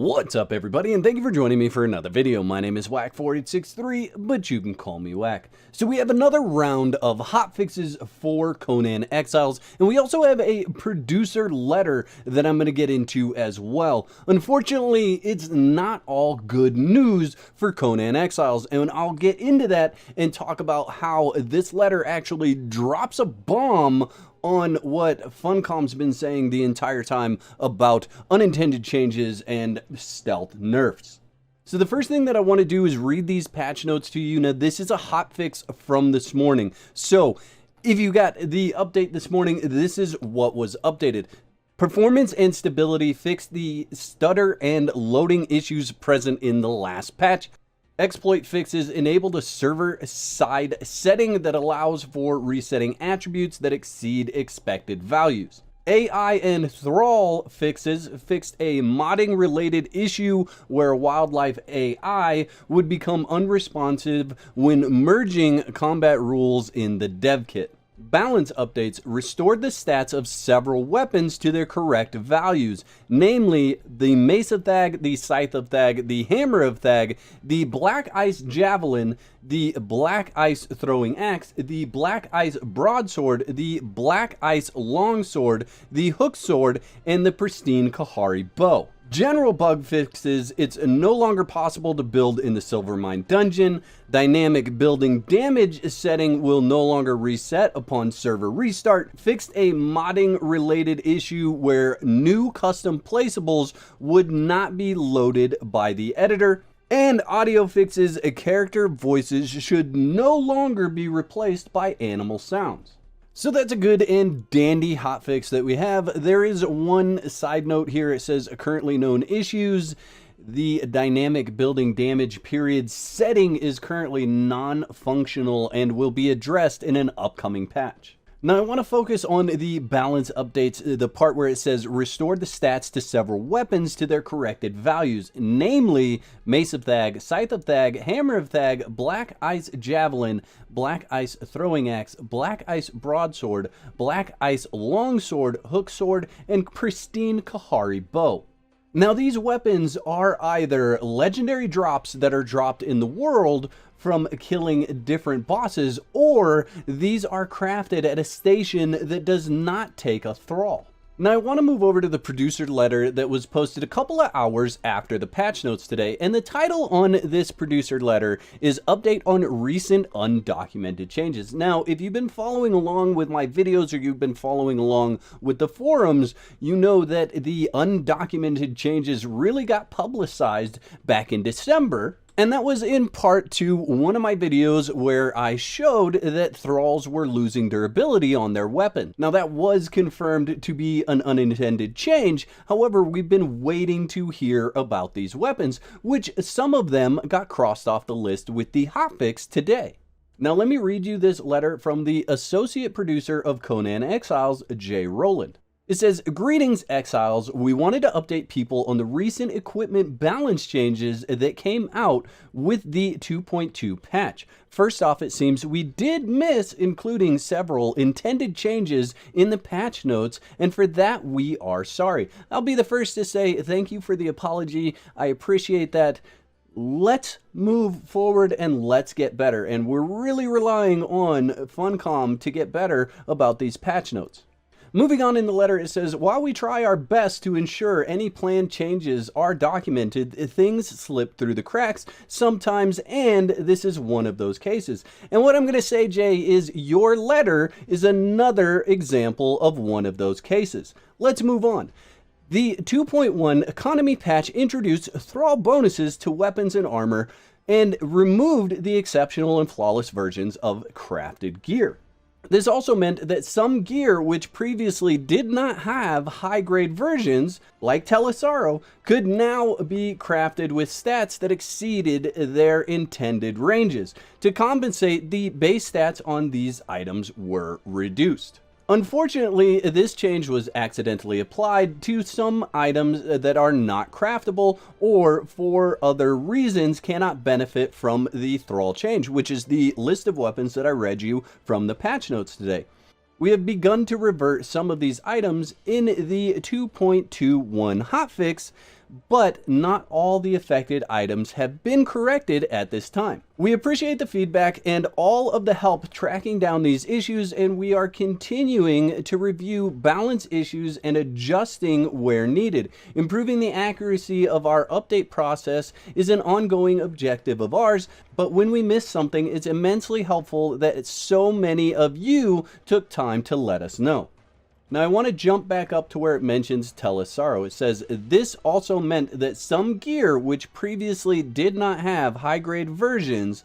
What's up everybody, and thank you for joining me for another video. My name is Whack4863, but you can call me Whack. So we have another round of hotfixes for Conan Exiles, and we also have a producer letter that I'm going to get into as well. Unfortunately, it's not all good news for Conan Exiles, and I'll get into that and talk about how this letter actually drops a bomb on what Funcom's been saying the entire time about unintended changes and stealth nerfs. So the first thing that I want to do is read these patch notes to you. Now this is a hotfix from this morning. So if you got the update this morning, this is what was updated. Performance and stability fixed the stutter and loading issues present in the last patch. Exploit fixes enabled a server-side setting that allows for resetting attributes that exceed expected values. AI and Thrall fixes fixed a modding-related issue where wildlife AI would become unresponsive when merging combat rules in the dev kit. Balance updates restored the stats of several weapons to their correct values, namely the Mace of Thag, the Scythe of Thag, the Hammer of Thag, the Black Ice Javelin, the Black Ice Throwing Axe, the Black Ice Broadsword, the Black Ice Longsword, the Hook Sword, and the Pristine Kahari Bow. General bug fixes: it's no longer possible to build in the Silvermine dungeon. Dynamic building damage setting will no longer reset upon server restart. Fixed a modding related issue where new custom placeables would not be loaded by the editor. And audio fixes: character voices should no longer be replaced by animal sounds. So that's a good and dandy hotfix that we have. There is one side note here. It says currently known issues. The dynamic building damage period setting is currently non-functional and will be addressed in an upcoming patch. Now I want to focus on the balance updates, the part where it says restored the stats to several weapons to their corrected values, namely Mace of Thag, Scythe of Thag, Hammer of Thag, Black Ice Javelin, Black Ice Throwing Axe, Black Ice Broadsword, Black Ice Longsword, Hook Sword, and Pristine Kahari Bow. Now these weapons are either legendary drops that are dropped in the world from killing different bosses, or these are crafted at a station that does not take a thrall. Now I want to move over to the producer letter that was posted a couple of hours after the patch notes today, and the title on this producer letter is Update on Recent Undocumented Changes. Now if you've been following along with my videos or you've been following along with the forums, you know that the undocumented changes really got publicized back in December. And that was in part to one of my videos where I showed that thralls were losing durability on their weapon. Now that was confirmed to be an unintended change. However, we've been waiting to hear about these weapons, which some of them got crossed off the list with the hotfix today. Now let me read you this letter from the associate producer of Conan Exiles, Jay Rowland. It says, "Greetings Exiles, we wanted to update people on the recent equipment balance changes that came out with the 2.2 patch. First off, it seems we did miss including several intended changes in the patch notes, and for that we are sorry. I'll be the first to say thank you for the apology. I appreciate that. Let's move forward and let's get better." And we're really relying on Funcom to get better about these patch notes. Moving on in the letter, it says, "While we try our best to ensure any planned changes are documented, things slip through the cracks sometimes, and this is one of those cases." And what I'm going to say, Jay, is your letter is another example of one of those cases. Let's move on. The 2.1 economy patch introduced thrall bonuses to weapons and armor and removed the exceptional and flawless versions of crafted gear. This also meant that some gear which previously did not have high-grade versions, like Telesaro, could now be crafted with stats that exceeded their intended ranges. To compensate, the base stats on these items were reduced. Unfortunately, this change was accidentally applied to some items that are not craftable or for other reasons cannot benefit from the thrall change, which is the list of weapons that I read you from the patch notes today. We have begun to revert some of these items in the 2.21 hotfix, but not all the affected items have been corrected at this time. We appreciate the feedback and all of the help tracking down these issues, and we are continuing to review balance issues and adjusting where needed. Improving the accuracy of our update process is an ongoing objective of ours, but when we miss something, it's immensely helpful that so many of you took time to let us know. Now I want to jump back up to where it mentions Telesaro. It says, this also meant that some gear which previously did not have high-grade versions,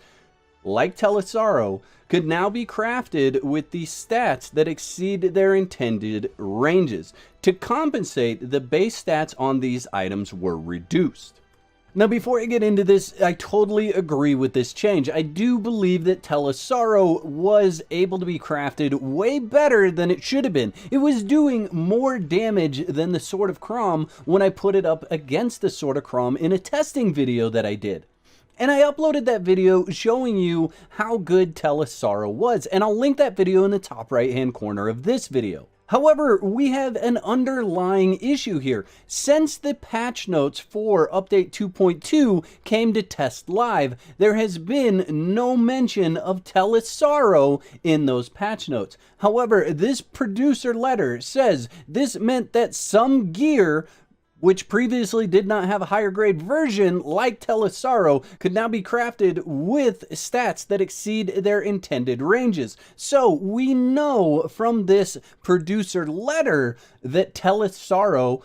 like Telesaro, could now be crafted with the stats that exceed their intended ranges. To compensate, the base stats on these items were reduced. Now, before I get into this, I totally agree with this change. I do believe that Telesaro was able to be crafted way better than it should have been. It was doing more damage than the Sword of Crom when I put it up against the Sword of Crom in a testing video that I did. And I uploaded that video showing you how good Telesaro was, and I'll link that video in the top right-hand corner of this video. However, we have an underlying issue here. Since the patch notes for Update 2.2 came to test live, there has been no mention of Telesaro in those patch notes. However, this producer letter says this meant that some gear which previously did not have a higher grade version like Telesaro, could now be crafted with stats that exceed their intended ranges. So we know from this producer letter that Telesaro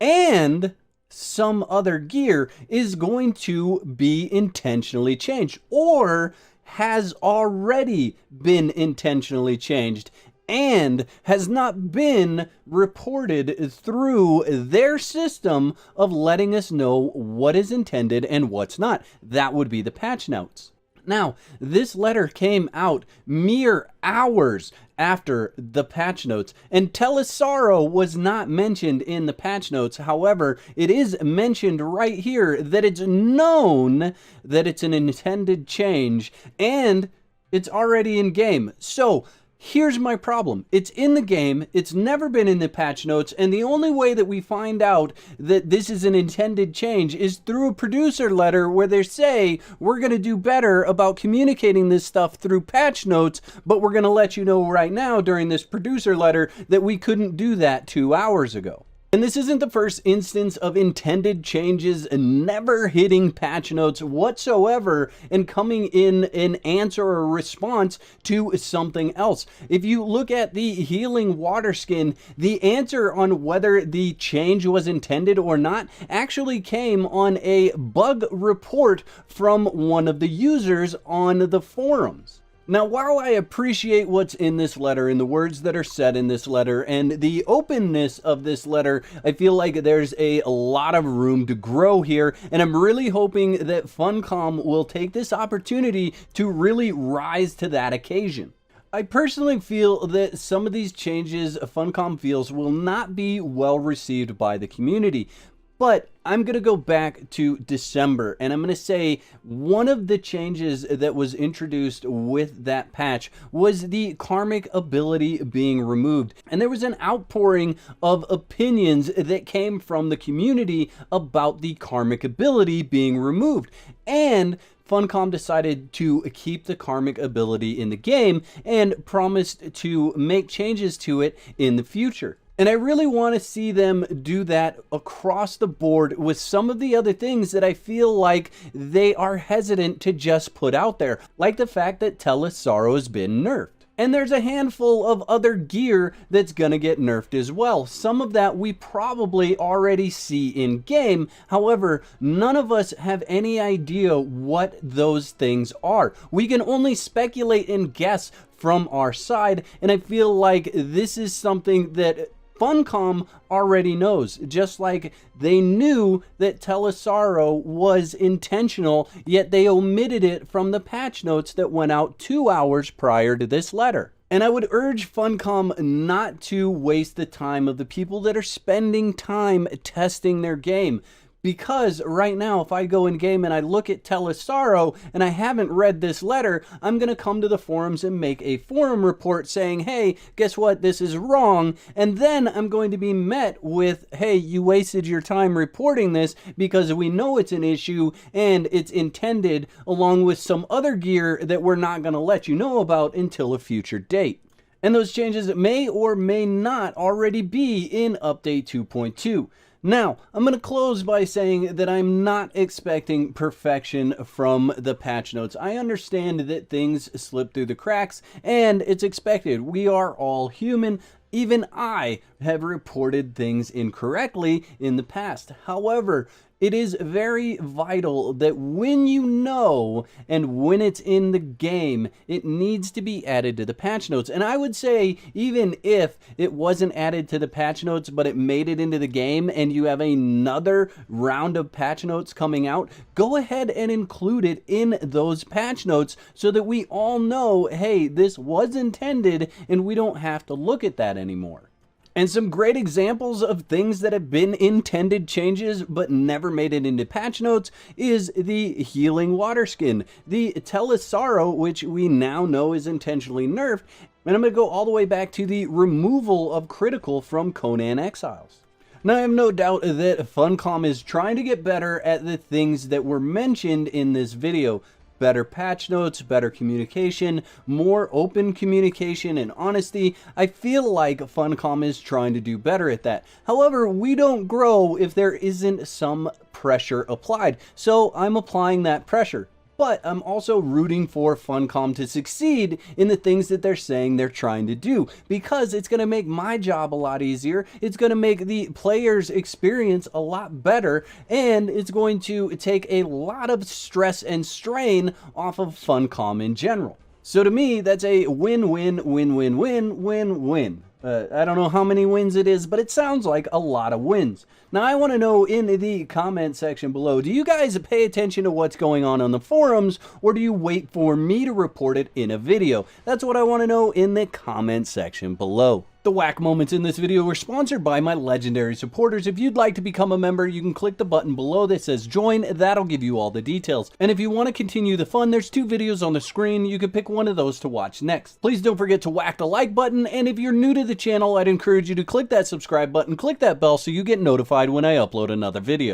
and some other gear is going to be intentionally changed, or has already been intentionally changed, and has not been reported through their system of letting us know what is intended and what's not. That would be the patch notes. Now, this letter came out mere hours after the patch notes, and Telesaro was not mentioned in the patch notes. However, it is mentioned right here that it's known that it's an intended change, and it's already in game. So, here's my problem. It's in the game, it's never been in the patch notes, and the only way that we find out that this is an intended change is through a producer letter where they say, we're going to do better about communicating this stuff through patch notes, but we're going to let you know right now during this producer letter that we couldn't do that 2 hours ago. And this isn't the first instance of intended changes never hitting patch notes whatsoever and coming in an answer or response to something else. If you look at the healing water skin, the answer on whether the change was intended or not actually came on a bug report from one of the users on the forums. Now, while I appreciate what's in this letter and the words that are said in this letter and the openness of this letter, I feel like there's a lot of room to grow here, and I'm really hoping that Funcom will take this opportunity to really rise to that occasion. I personally feel that some of these changes Funcom feels will not be well received by the community. But I'm going to go back to December, and I'm going to say one of the changes that was introduced with that patch was the karmic ability being removed. And there was an outpouring of opinions that came from the community about the karmic ability being removed. And Funcom decided to keep the karmic ability in the game and promised to make changes to it in the future. And I really want to see them do that across the board with some of the other things that I feel like they are hesitant to just put out there, like the fact that Telesaro has been nerfed. And there's a handful of other gear that's gonna get nerfed as well. Some of that we probably already see in game. However, none of us have any idea what those things are. We can only speculate and guess from our side, and I feel like this is something that Funcom already knows, just like they knew that Telesaro was intentional, yet they omitted it from the patch notes that went out 2 hours prior to this letter. And I would urge Funcom not to waste the time of the people that are spending time testing their game, Because right now, if I go in game and I look at Telesaro and I haven't read this letter, I'm going to come to the forums and make a forum report saying, hey, guess what? This is wrong. And then I'm going to be met with, hey, you wasted your time reporting this because we know it's an issue and it's intended along with some other gear that we're not going to let you know about until a future date. And those changes may or may not already be in Update 2.2. Now, I'm going to close by saying that I'm not expecting perfection from the patch notes. I understand that things slip through the cracks, and it's expected. We are all human. Even I have reported things incorrectly in the past. However, it is very vital that when you know and when it's in the game, it needs to be added to the patch notes. And I would say even if it wasn't added to the patch notes, but it made it into the game and you have another round of patch notes coming out, go ahead and include it in those patch notes so that we all know, hey, this was intended and we don't have to look at that anymore. And some great examples of things that have been intended changes but never made it into patch notes is the healing water skin, the Telesaro, which we now know is intentionally nerfed, and I'm going to go all the way back to the removal of critical from Conan Exiles. Now, I have no doubt that Funcom is trying to get better at the things that were mentioned in this video. Better patch notes, better communication, more open communication and honesty. I feel like Funcom is trying to do better at that. However, we don't grow if there isn't some pressure applied. So I'm applying that pressure. But I'm also rooting for Funcom to succeed in the things that they're saying they're trying to do, because it's going to make my job a lot easier, it's going to make the player's experience a lot better, and it's going to take a lot of stress and strain off of Funcom in general. So to me, that's a win-win, win-win, win-win-win. I don't know how many wins it is, but it sounds like a lot of wins. Now, I want to know in the comment section below, do you guys pay attention to what's going on the forums, or do you wait for me to report it in a video? That's what I want to know in the comment section below. The whack moments in this video were sponsored by my legendary supporters. If you'd like to become a member, you can click the button below that says join. That'll give you all the details. And if you want to continue the fun, there's 2 videos on the screen. You can pick one of those to watch next. Please don't forget to whack the like button. And if you're new to the channel, I'd encourage you to click that subscribe button, click that bell so you get notified when I upload another video.